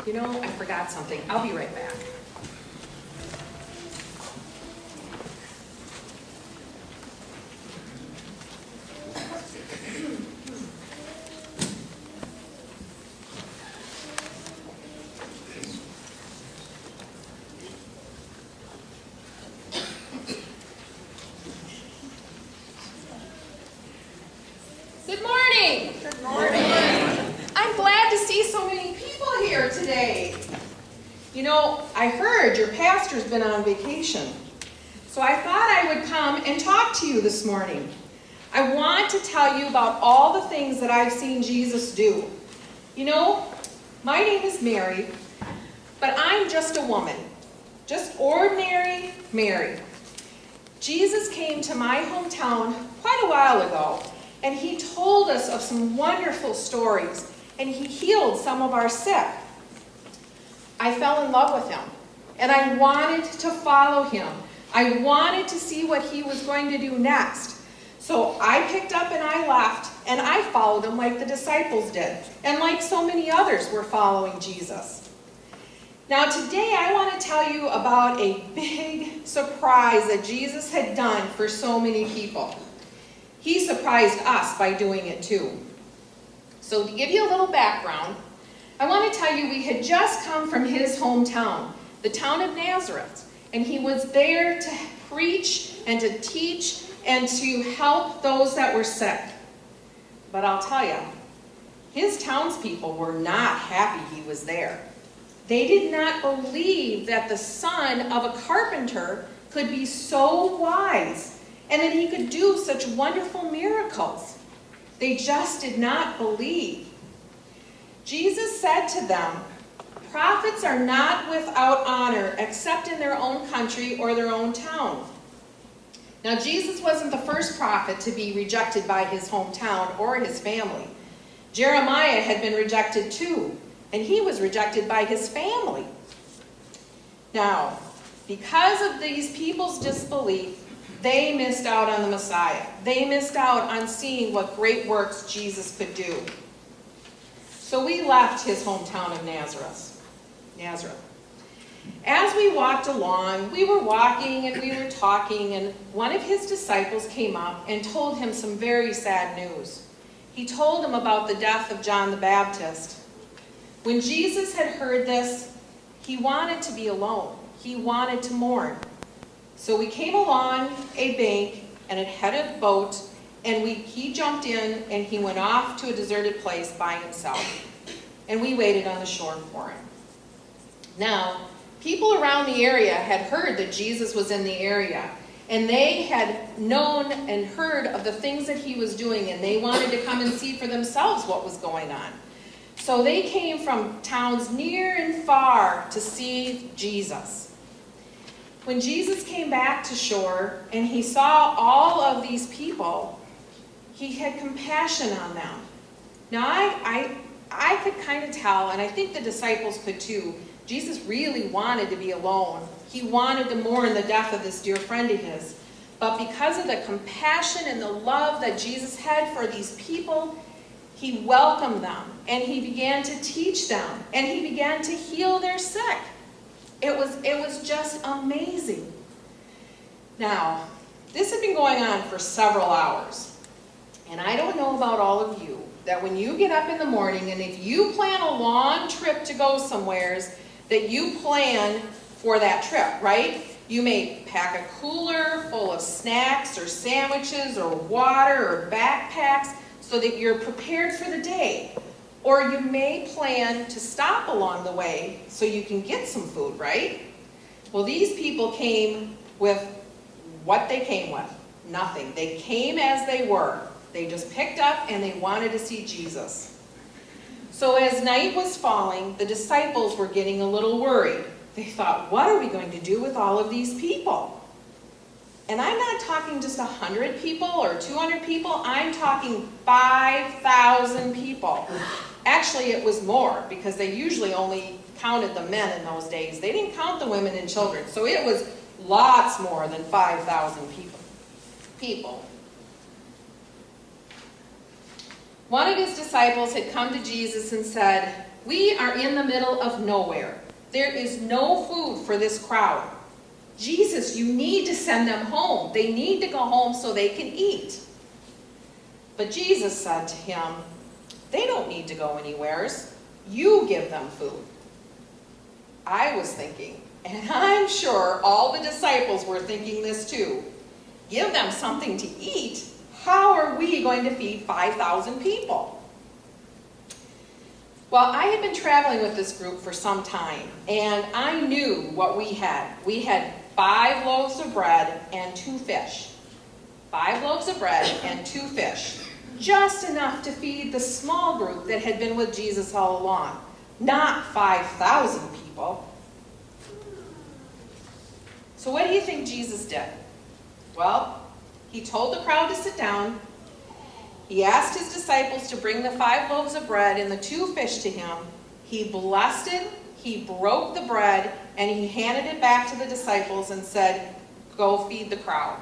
You know, I forgot something. I'll be right back. Good morning. Good morning. I'm glad to see so many people here today. You know, I heard your pastor's been on vacation, so I thought I would come and talk to you this morning. I want to tell you about all the things that I've seen Jesus do. You know, my name is Mary, but I'm just a woman, just ordinary Mary. Jesus came to my hometown quite a while ago, and he told us of some wonderful stories, and he healed some of our sick. I fell in love with him, and I wanted to follow him. I wanted to see what he was going to do next. So I picked up and I left, and I followed him like the disciples did, and like so many others were following Jesus. Now today I want to tell you about a big surprise that Jesus had done for so many people. He surprised us by doing it too. So to give you a little background, I want to tell you we had just come from his hometown, the town of Nazareth, and he was there to preach and to teach and to help those that were sick. But I'll tell you, his townspeople were not happy he was there. They did not believe that the son of a carpenter could be so wise and that he could do such wonderful miracles. They just did not believe. Jesus said to them, "Prophets are not without honor except in their own country or their own town." Now, Jesus wasn't the first prophet to be rejected by his hometown or his family. Jeremiah had been rejected too, and he was rejected by his family. Now, because of these people's disbelief, they missed out on the Messiah. They missed out on seeing what great works Jesus could do. So we left his hometown of Nazareth. As we walked along, we were walking and we were talking, and one of his disciples came up and told him some very sad news. He told him about the death of John the Baptist. When Jesus had heard this, he wanted to be alone. He wanted to mourn. So we came along a bank and it had a boat, and he jumped in and he went off to a deserted place by himself. And we waited on the shore for him. Now, people around the area had heard that Jesus was in the area, and they had known and heard of the things that he was doing, and they wanted to come and see for themselves what was going on. So they came from towns near and far to see Jesus. When Jesus came back to shore and he saw all of these people, he had compassion on them. Now, I could kind of tell, and I think the disciples could too, Jesus really wanted to be alone. He wanted to mourn the death of this dear friend of his. But because of the compassion and the love that Jesus had for these people, he welcomed them, and he began to teach them, and he began to heal their sick. It was just amazing. Now, this had been going on for several hours. And I don't know about all of you, that when you get up in the morning, and if you plan a long trip to go somewheres, that you plan for that trip, right? You may pack a cooler full of snacks or sandwiches or water or backpacks so that you're prepared for the day. Or you may plan to stop along the way so you can get some food, right? Well, these people came with what they came with. Nothing. They came as they were. They just picked up and they wanted to see Jesus. So as night was falling, the disciples were getting a little worried. They thought, what are we going to do with all of these people? And I'm not talking just 100 people or 200 people. I'm talking 5,000 people. Actually, it was more, because they usually only counted the men in those days. They didn't count the women and children. So it was lots more than 5,000 people. One of his disciples had come to Jesus and said, "We are in the middle of nowhere. There is no food for this crowd. Jesus, you need to send them home. They need to go home so they can eat." But Jesus said to him, "They don't need to go anywheres. You give them food." I was thinking, and I'm sure all the disciples were thinking this too, give them something to eat? How are we going to feed 5,000 people? Well, I had been traveling with this group for some time, and I knew what we had. We had 5 loaves of bread and 2 fish. 5 loaves of bread and 2 fish. Just enough to feed the small group that had been with Jesus all along. Not 5,000 people. So what do you think Jesus did? Well, he told the crowd to sit down. He asked his disciples to bring the 5 loaves of bread and the 2 fish to him. He blessed it, he broke the bread, and he handed it back to the disciples and said, "Go feed the crowd."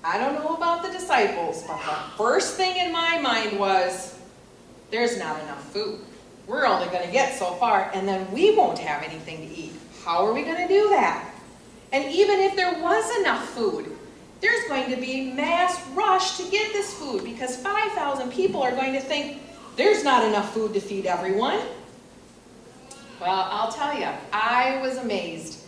I don't know about the disciples, but the first thing in my mind was, there's not enough food. We're only going to get so far, and then we won't have anything to eat. How are we going to do that? And even if there was enough food, there's going to be a mass rush to get this food because 5,000 people are going to think there's not enough food to feed everyone. Well, I'll tell you, I was amazed.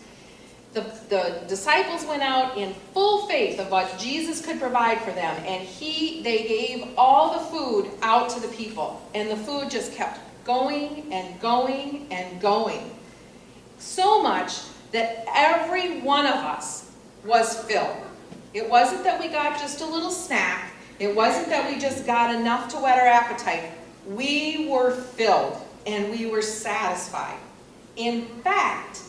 The disciples went out in full faith of what Jesus could provide for them, and they gave all the food out to the people, and the food just kept going and going and going. So much that every one of us was filled. It wasn't that we got just a little snack. It wasn't that we just got enough to whet our appetite. We were filled and we were satisfied. In fact,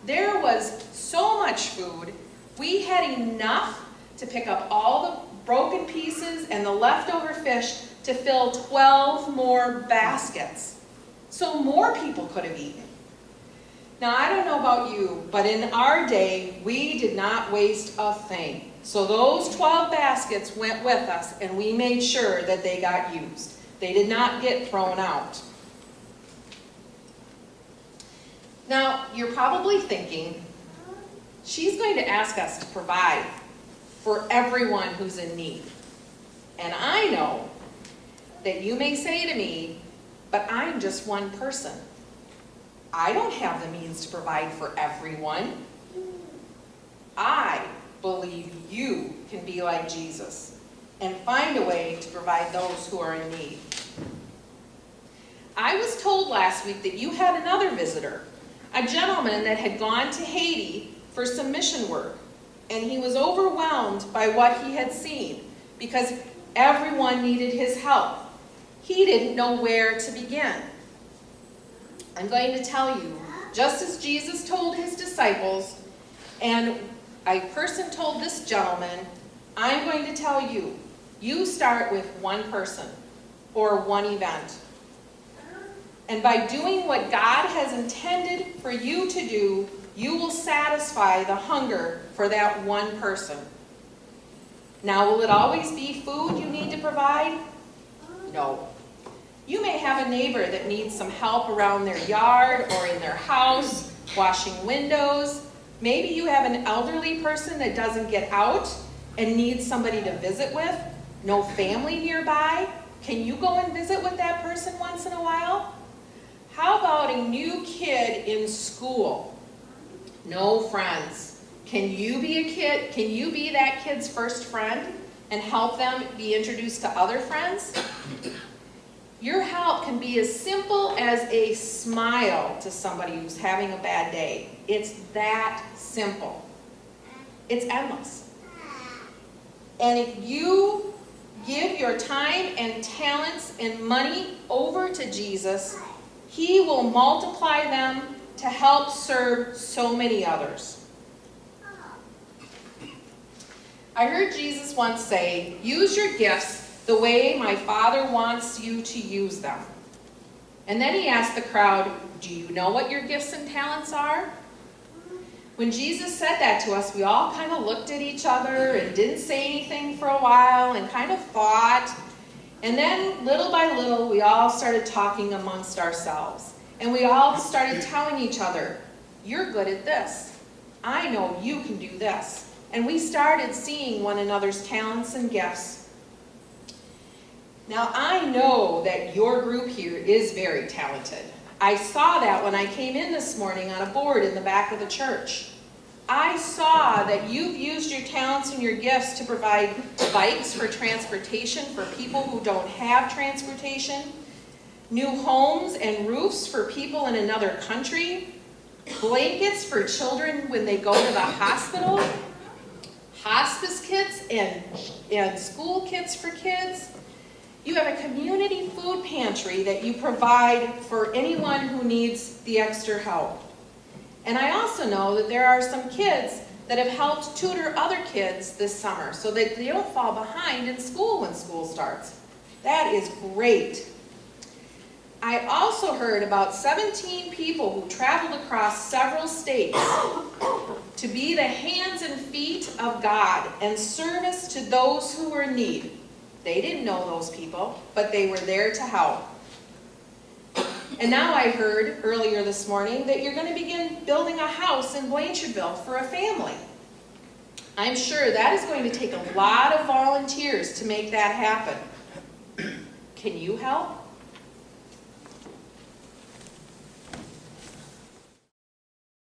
there was so much food, we had enough to pick up all the broken pieces and the leftover fish to fill 12 more baskets. So more people could have eaten. Now, I don't know about you, but in our day, we did not waste a thing. So those 12 baskets went with us, and we made sure that they got used. They did not get thrown out. Now, you're probably thinking, she's going to ask us to provide for everyone who's in need. And I know that you may say to me, but I'm just one person. I don't have the means to provide for everyone. I believe you can be like Jesus and find a way to provide those who are in need. I was told last week that you had another visitor, a gentleman that had gone to Haiti for some mission work, and he was overwhelmed by what he had seen because everyone needed his help. He didn't know where to begin. I'm going to tell you, just as Jesus told his disciples, and a person told this gentleman, I'm going to tell you, you start with one person or one event. And by doing what God has intended for you to do, you will satisfy the hunger for that one person. Now, will it always be food you need to provide? No. You may have a neighbor that needs some help around their yard or in their house, washing windows. Maybe you have an elderly person that doesn't get out and needs somebody to visit with. No family nearby. Can you go and visit with that person once in a while? How about a new kid in school? No friends. Can you be a kid? Can you be that kid's first friend and help them be introduced to other friends? Your help can be as simple as a smile to somebody who's having a bad day. It's that simple. It's endless. And if you give your time and talents and money over to Jesus, he will multiply them to help serve so many others. I heard Jesus once say, use your gifts the way my Father wants you to use them. And then he asked the crowd, do you know what your gifts and talents are? When Jesus said that to us, we all kind of looked at each other and didn't say anything for a while and kind of thought. And then little by little, we all started talking amongst ourselves. And we all started telling each other, "You're good at this. I know you can do this." And we started seeing one another's talents and gifts. Now, I know that your group here is very talented. I saw that when I came in this morning on a board in the back of the church. I saw that you've used your talents and your gifts to provide bikes for transportation for people who don't have transportation, new homes and roofs for people in another country, blankets for children when they go to the hospital, hospice kits and school kits for kids. You have a community food pantry that you provide for anyone who needs the extra help. And I also know that there are some kids that have helped tutor other kids this summer so that they don't fall behind in school when school starts. That is great. I also heard about 17 people who traveled across several states to be the hands and feet of God and service to those who were in need. They didn't know those people, but they were there to help. And now I heard earlier this morning that you're going to begin building a house in Blanchardville for a family. I'm sure that is going to take a lot of volunteers to make that happen. Can you help?